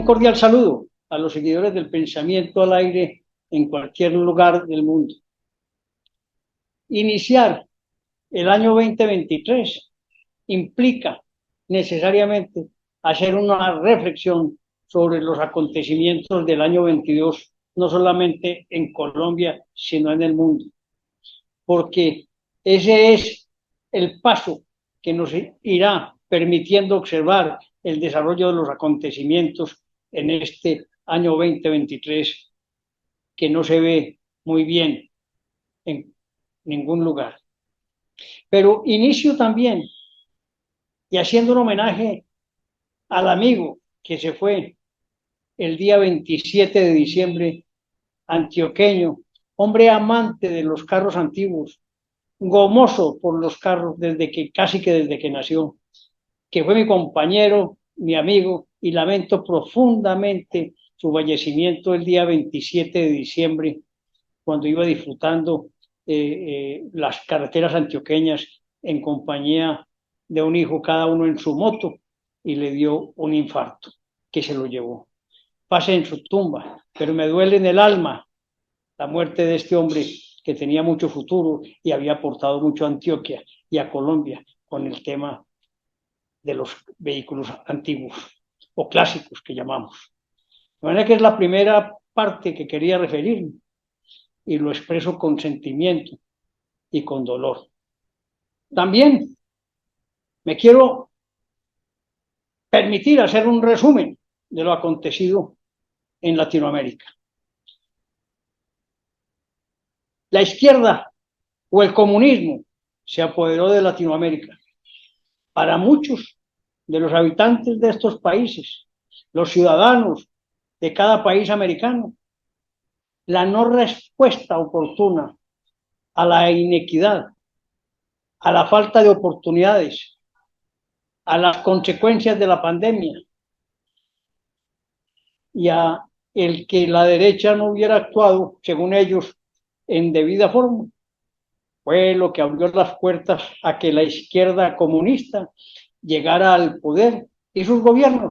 Un cordial saludo a los seguidores del pensamiento al aire en cualquier lugar del mundo. Iniciar el año 2023 implica necesariamente hacer una reflexión sobre los acontecimientos del año 22, no solamente en Colombia, sino en el mundo, porque ese es el paso que nos irá permitiendo observar el desarrollo de los acontecimientos en este año 2023, que no se ve muy bien en ningún lugar. Pero inicio también y haciendo un homenaje al amigo que se fue el día 27 de diciembre, antioqueño, hombre amante de los carros antiguos, gomoso por los carros casi que desde que nació, que fue mi compañero, mi amigo, y lamento profundamente su fallecimiento el día 27 de diciembre, cuando iba disfrutando las carreteras antioqueñas en compañía de un hijo, cada uno en su moto, y le dio un infarto que se lo llevó. Pase en su tumba, pero me duele en el alma la muerte de este hombre que tenía mucho futuro y había aportado mucho a Antioquia y a Colombia con el tema de los vehículos antiguos o clásicos que llamamos. De manera que es la primera parte que quería referirme y lo expreso con sentimiento y con dolor. También me quiero permitir hacer un resumen de lo acontecido en Latinoamérica. La izquierda o el comunismo se apoderó de Latinoamérica. Para muchos de los habitantes de estos países, los ciudadanos de cada país americano, la no respuesta oportuna a la inequidad, a la falta de oportunidades, a las consecuencias de la pandemia y a el que la derecha no hubiera actuado, según ellos, en debida forma, fue lo que abrió las puertas a que la izquierda comunista llegara al poder y sus gobiernos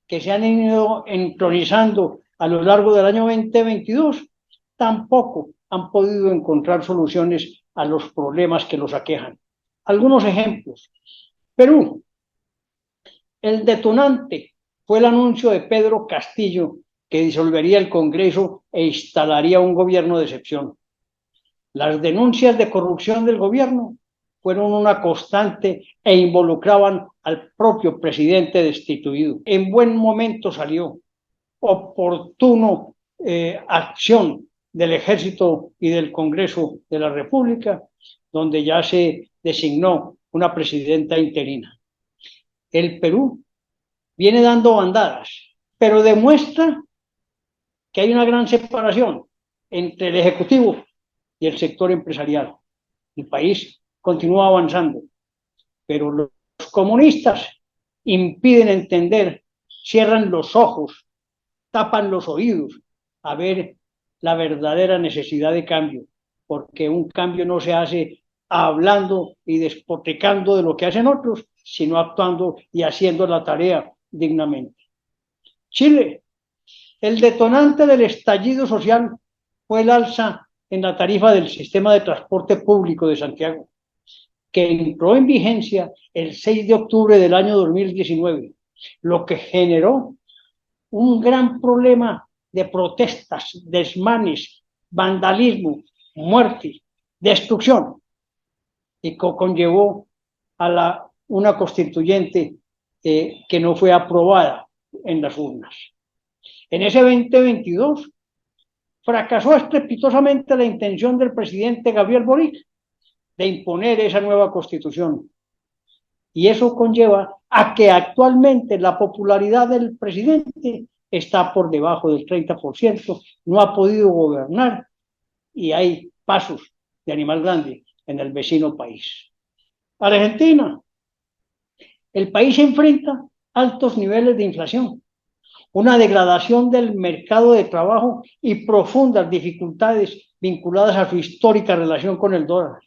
que se han ido entronizando a lo largo del año 2022, tampoco han podido encontrar soluciones a los problemas que los aquejan. Algunos ejemplos. Perú. El detonante fue el anuncio de Pedro Castillo que disolvería el Congreso e instalaría un gobierno de excepción. Las denuncias de corrupción del gobierno fueron una constante e involucraban al propio presidente destituido. En buen momento salió oportuno acción del Ejército y del Congreso de la República, donde ya se designó una presidenta interina. El Perú viene dando bandadas, pero demuestra que hay una gran separación entre el Ejecutivo y el sector empresarial. El país continúa avanzando, pero los comunistas impiden entender, cierran los ojos, tapan los oídos a ver la verdadera necesidad de cambio, porque un cambio no se hace hablando y despotricando de lo que hacen otros, sino actuando y haciendo la tarea dignamente. Chile. El detonante del estallido social fue el alza en la tarifa del sistema de transporte público de Santiago, que entró en vigencia el 6 de octubre del año 2019, lo que generó un gran problema de protestas, desmanes, vandalismo, muerte, destrucción, y conllevó a una constituyente que no fue aprobada en las urnas. En ese 2022 fracasó estrepitosamente la intención del presidente Gabriel Boric de imponer esa nueva constitución. Y eso conlleva a que actualmente la popularidad del presidente está por debajo del 30%, no ha podido gobernar y hay pasos de animal grande en el vecino país. Argentina. El país enfrenta altos niveles de inflación, una degradación del mercado de trabajo y profundas dificultades vinculadas a su histórica relación con el dólar.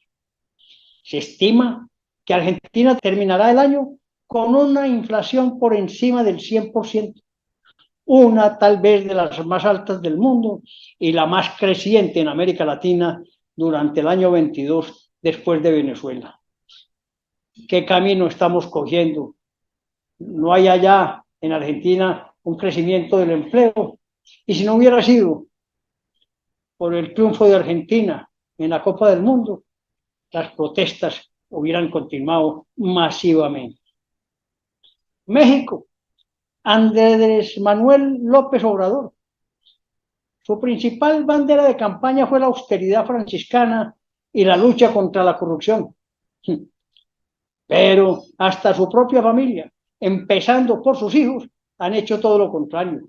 Se estima que Argentina terminará el año con una inflación por encima del 100%, una tal vez de las más altas del mundo y la más creciente en América Latina durante el año 22 después de Venezuela. ¿Qué camino estamos cogiendo? No hay allá en Argentina un crecimiento del empleo. Y si no hubiera sido por el triunfo de Argentina en la Copa del Mundo, las protestas hubieran continuado masivamente. México, Andrés Manuel López Obrador. Su principal bandera de campaña fue la austeridad franciscana y la lucha contra la corrupción. Pero hasta su propia familia, empezando por sus hijos, han hecho todo lo contrario.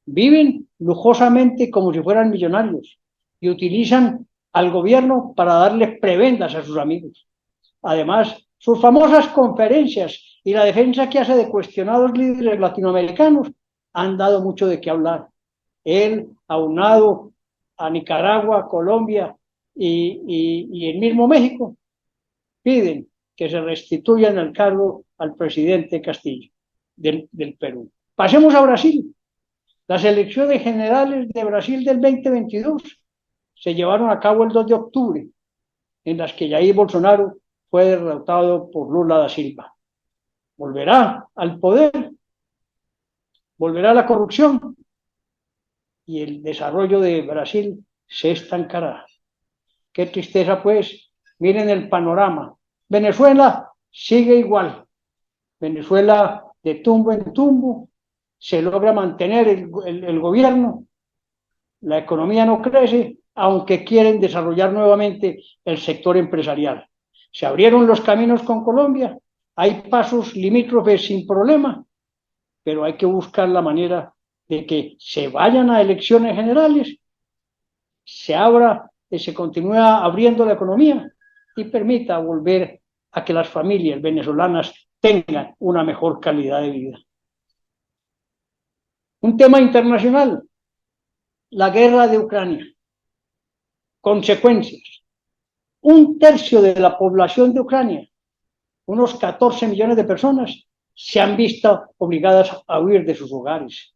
Viven lujosamente como si fueran millonarios y utilizan al gobierno para darles prebendas a sus amigos. Además, sus famosas conferencias y la defensa que hace de cuestionados líderes latinoamericanos han dado mucho de qué hablar. Él, aunado a Nicaragua, Colombia y el mismo México, piden que se restituya en el cargo al presidente Castillo del Perú. Pasemos a Brasil. Las elecciones generales de Brasil del 2022 se llevaron a cabo el 2 de octubre, en las que Jair Bolsonaro fue derrotado por Lula da Silva. Volverá al poder, volverá la corrupción y el desarrollo de Brasil se estancará. Qué tristeza, pues. Miren el panorama. Venezuela sigue igual. Venezuela de tumbo en tumbo se logra mantener el gobierno, la economía no crece, aunque quieren desarrollar nuevamente el sector empresarial. Se abrieron los caminos con Colombia, hay pasos limítrofes sin problema, pero hay que buscar la manera de que se vayan a elecciones generales, se abra, se continúe abriendo la economía y permita volver a que las familias venezolanas tengan una mejor calidad de vida. Un tema internacional, la guerra de Ucrania. Consecuencias. Un tercio de la población de Ucrania, unos 14 millones de personas, se han visto obligadas a huir de sus hogares.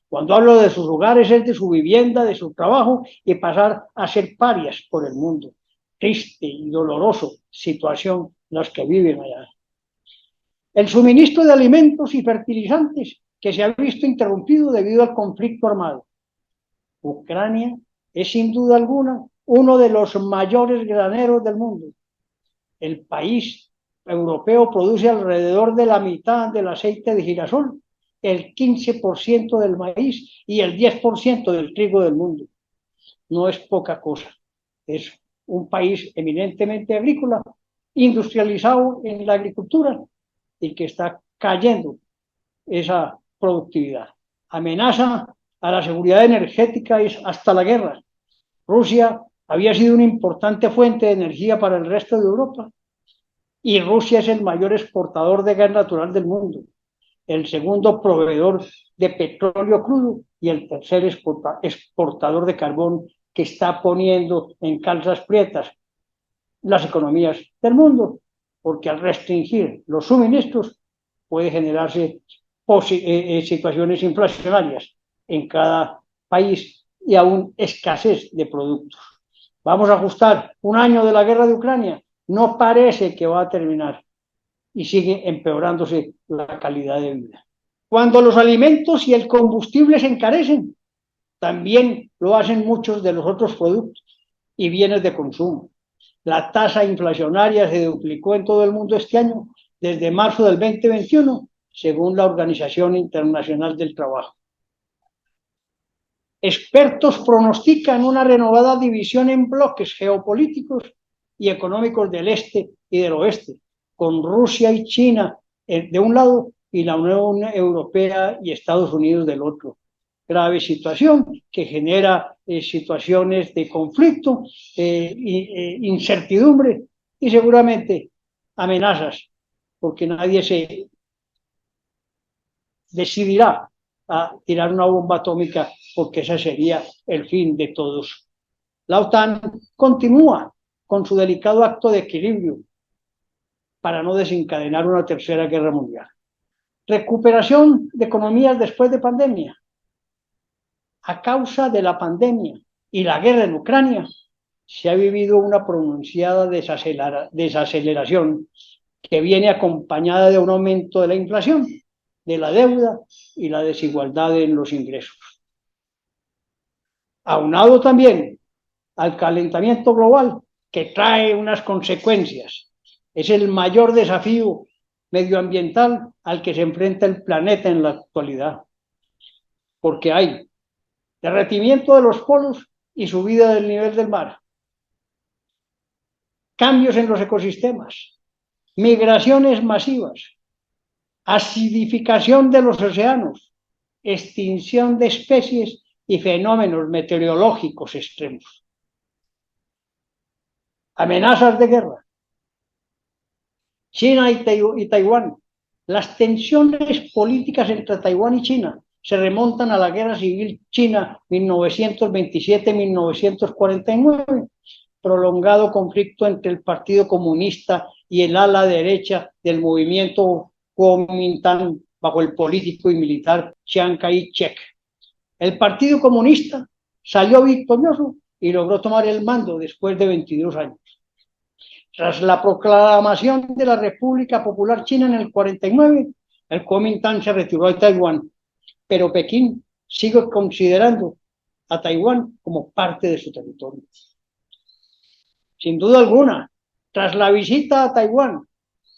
Cuando hablo de sus hogares es de su vivienda, de su trabajo y pasar a ser parias por el mundo. Triste y doloroso situación las que viven allá. El suministro de alimentos y fertilizantes que se ha visto interrumpido debido al conflicto armado. Ucrania es sin duda alguna uno de los mayores graneros del mundo. El país europeo produce alrededor de la mitad del aceite de girasol, el 15% del maíz y el 10% del trigo del mundo. No es poca cosa. Es un país eminentemente agrícola, industrializado en la agricultura y que está cayendo esa productividad. Amenaza a la seguridad energética y hasta la guerra. Rusia había sido una importante fuente de energía para el resto de Europa y Rusia es el mayor exportador de gas natural del mundo, el segundo proveedor de petróleo crudo y el tercer exportador de carbón, que está poniendo en calzas prietas las economías del mundo, porque al restringir los suministros puede generarse situaciones inflacionarias en cada país y aún escasez de productos. Vamos a ajustar un año de la guerra de Ucrania, no parece que va a terminar y sigue empeorándose la calidad de vida. Cuando los alimentos y el combustible se encarecen, también lo hacen muchos de los otros productos y bienes de consumo. La tasa inflacionaria se duplicó en todo el mundo este año, desde marzo del 2021, según la Organización Internacional del Trabajo. Expertos pronostican una renovada división en bloques geopolíticos y económicos del este y del oeste, con Rusia y China de un lado y la Unión Europea y Estados Unidos del otro. Grave situación que genera situaciones de conflicto, incertidumbre y seguramente amenazas, porque nadie se decidirá a tirar una bomba atómica, porque ese sería el fin de todos. La OTAN continúa con su delicado acto de equilibrio para no desencadenar una tercera guerra mundial. Recuperación de economías después de pandemia. A causa de la pandemia y la guerra en Ucrania, se ha vivido una pronunciada desaceleración que viene acompañada de un aumento de la inflación, de la deuda y la desigualdad en los ingresos. Aunado también al calentamiento global, que trae unas consecuencias. Es el mayor desafío medioambiental al que se enfrenta el planeta en la actualidad, porque hay derretimiento de los polos y subida del nivel del mar, cambios en los ecosistemas, migraciones masivas, acidificación de los océanos, extinción de especies y fenómenos meteorológicos extremos. Amenazas de guerra. China y Taiwán. Las tensiones políticas entre Taiwán y China se remontan a la Guerra Civil China 1927-1949, prolongado conflicto entre el Partido Comunista y el ala derecha del movimiento Kuomintang bajo el político y militar Chiang Kai-shek. El Partido Comunista salió victorioso y logró tomar el mando después de 22 años. Tras la proclamación de la República Popular China en el 49, el Kuomintang se retiró de Taiwán, pero Pekín sigue considerando a Taiwán como parte de su territorio. Sin duda alguna, tras la visita a Taiwán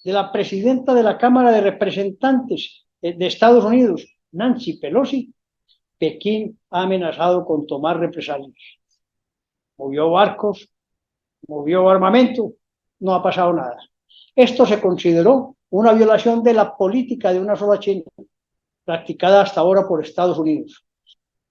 de la presidenta de la Cámara de Representantes de Estados Unidos, Nancy Pelosi, Pekín ha amenazado con tomar represalias. Movió barcos, movió armamento, no ha pasado nada. Esto se consideró una violación de la política de una sola China, practicada hasta ahora por Estados Unidos,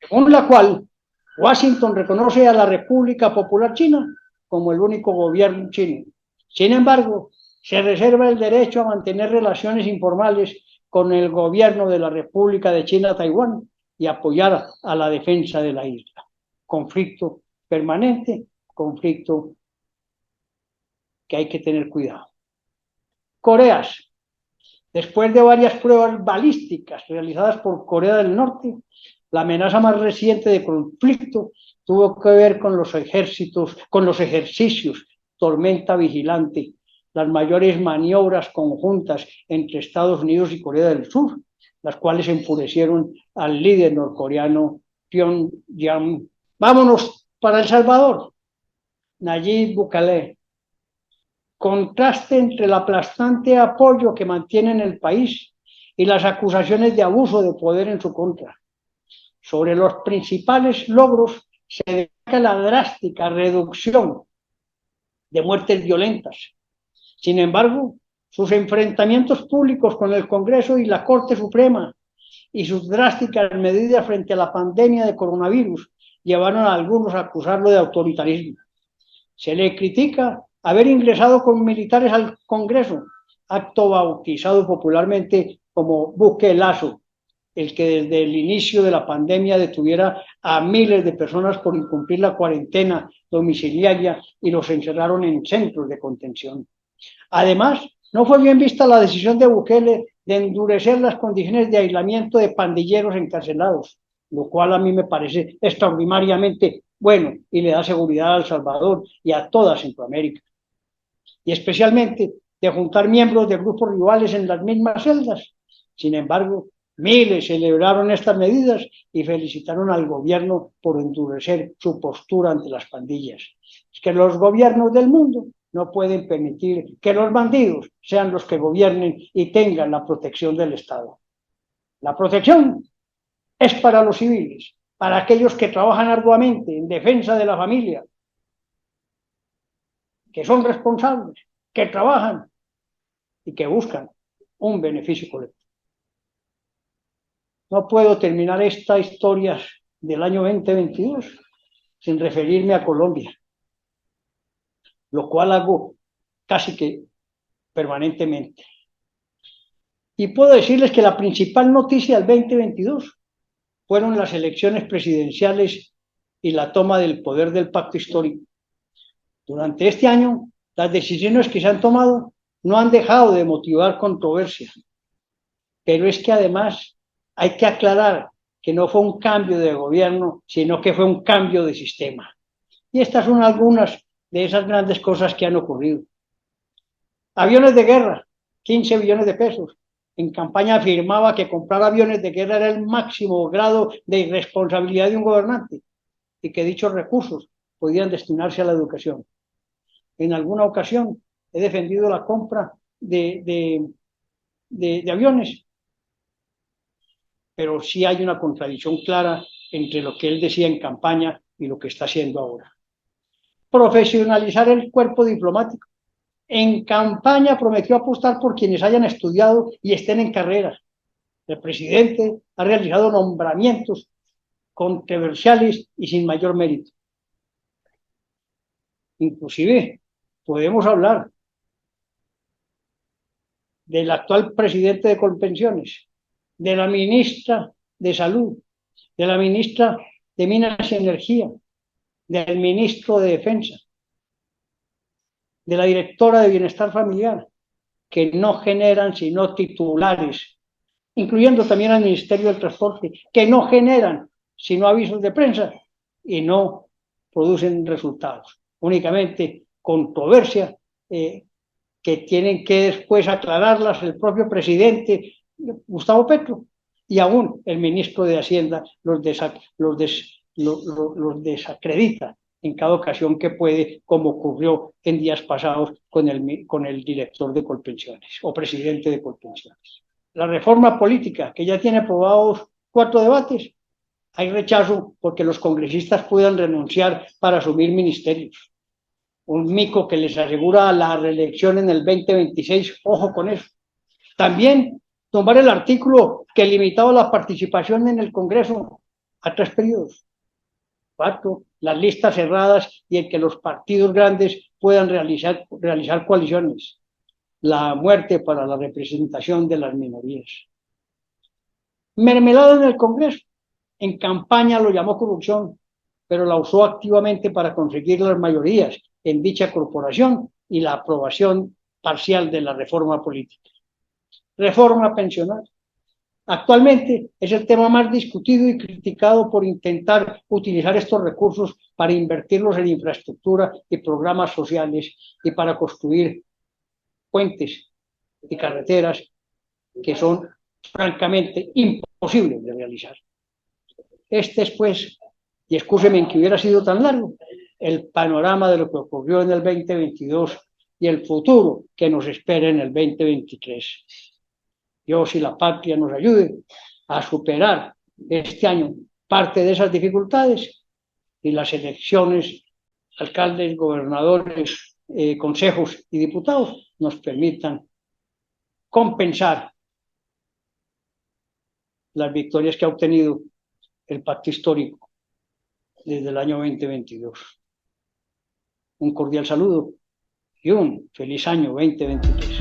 según la cual Washington reconoce a la República Popular China como el único gobierno chino. Sin embargo, se reserva el derecho a mantener relaciones informales con el gobierno de la República de China-Taiwán y apoyar a la defensa de la isla. Conflicto permanente, conflicto que hay que tener cuidado. Coreas. Después de varias pruebas balísticas realizadas por Corea del Norte, la amenaza más reciente de conflicto tuvo que ver con los ejercicios Tormenta Vigilante, las mayores maniobras conjuntas entre Estados Unidos y Corea del Sur, las cuales enfurecieron al líder norcoreano Pyongyang. Vámonos para El Salvador. Nayib Bukele. Contraste entre el aplastante apoyo que mantiene en el país y las acusaciones de abuso de poder en su contra. Sobre los principales logros se destaca la drástica reducción de muertes violentas. Sin embargo, sus enfrentamientos públicos con el Congreso y la Corte Suprema y sus drásticas medidas frente a la pandemia de coronavirus llevaron a algunos a acusarlo de autoritarismo. Se le critica haber ingresado con militares al Congreso, acto bautizado popularmente como buque Lazo, el que desde el inicio de la pandemia detuviera a miles de personas por incumplir la cuarentena domiciliaria y los encerraron en centros de contención. Además, no fue bien vista la decisión de Bukele de endurecer las condiciones de aislamiento de pandilleros encarcelados, lo cual a mí me parece extraordinariamente bueno y le da seguridad a El Salvador y a toda Centroamérica. Y especialmente de juntar miembros de grupos rivales en las mismas celdas. Sin embargo, miles celebraron estas medidas y felicitaron al gobierno por endurecer su postura ante las pandillas. Es que los gobiernos del mundo no pueden permitir que los bandidos sean los que gobiernen y tengan la protección del Estado. La protección es para los civiles, para aquellos que trabajan arduamente en defensa de la familia, que son responsables, que trabajan y que buscan un beneficio colectivo. No puedo terminar esta historia del año 2022 sin referirme a Colombia, lo cual hago casi que permanentemente. Y puedo decirles que la principal noticia del 2022 fueron las elecciones presidenciales y la toma del poder del pacto histórico. Durante este año, las decisiones que se han tomado no han dejado de motivar controversia, pero es que además hay que aclarar que no fue un cambio de gobierno, sino que fue un cambio de sistema. Y estas son algunas de esas grandes cosas que han ocurrido. Aviones de guerra, 15 billones de pesos. En campaña afirmaba que comprar aviones de guerra era el máximo grado de irresponsabilidad de un gobernante y que dichos recursos podían destinarse a la educación. En alguna ocasión he defendido la compra de aviones, pero sí hay una contradicción clara entre lo que él decía en campaña y lo que está haciendo ahora. Profesionalizar el cuerpo diplomático. En campaña prometió apostar por quienes hayan estudiado y estén en carrera. El presidente ha realizado nombramientos controversiales y sin mayor mérito. Inclusive podemos hablar del actual presidente de Colpensiones, de la ministra de Salud, de la ministra de Minas y Energía, del ministro de Defensa, de la directora de Bienestar Familiar, que no generan sino titulares, incluyendo también al Ministerio del Transporte, que no generan sino avisos de prensa y no producen resultados, únicamente controversia que tienen que después aclararlas el propio presidente Gustavo Petro y aún el ministro de Hacienda los desacredita en cada ocasión que puede, como ocurrió en días pasados con el director de Colpensiones o presidente de Colpensiones. La reforma política, que ya tiene aprobados 4 debates, hay rechazo porque los congresistas puedan renunciar para asumir ministerios. Un mico que les asegura la reelección en el 2026, ojo con eso. También tomar el artículo que limitaba la participación en el Congreso a 3 periodos. 4, las listas cerradas y el que los partidos grandes puedan realizar coaliciones. La muerte para la representación de las minorías. Mermelada en el Congreso. En campaña lo llamó corrupción, pero la usó activamente para conseguir las mayorías en dicha corporación y la aprobación parcial de la reforma política. Reforma pensional. Actualmente es el tema más discutido y criticado por intentar utilizar estos recursos para invertirlos en infraestructura y programas sociales y para construir puentes y carreteras que son francamente imposibles de realizar. Este es, pues, y escúcheme que hubiera sido tan largo, el panorama de lo que ocurrió en el 2022 y el futuro que nos espera en el 2023. Dios y la patria nos ayude a superar este año parte de esas dificultades y las elecciones, alcaldes, gobernadores, consejos y diputados nos permitan compensar las victorias que ha obtenido el pacto histórico desde el año 2022. Un cordial saludo y un feliz año 2023.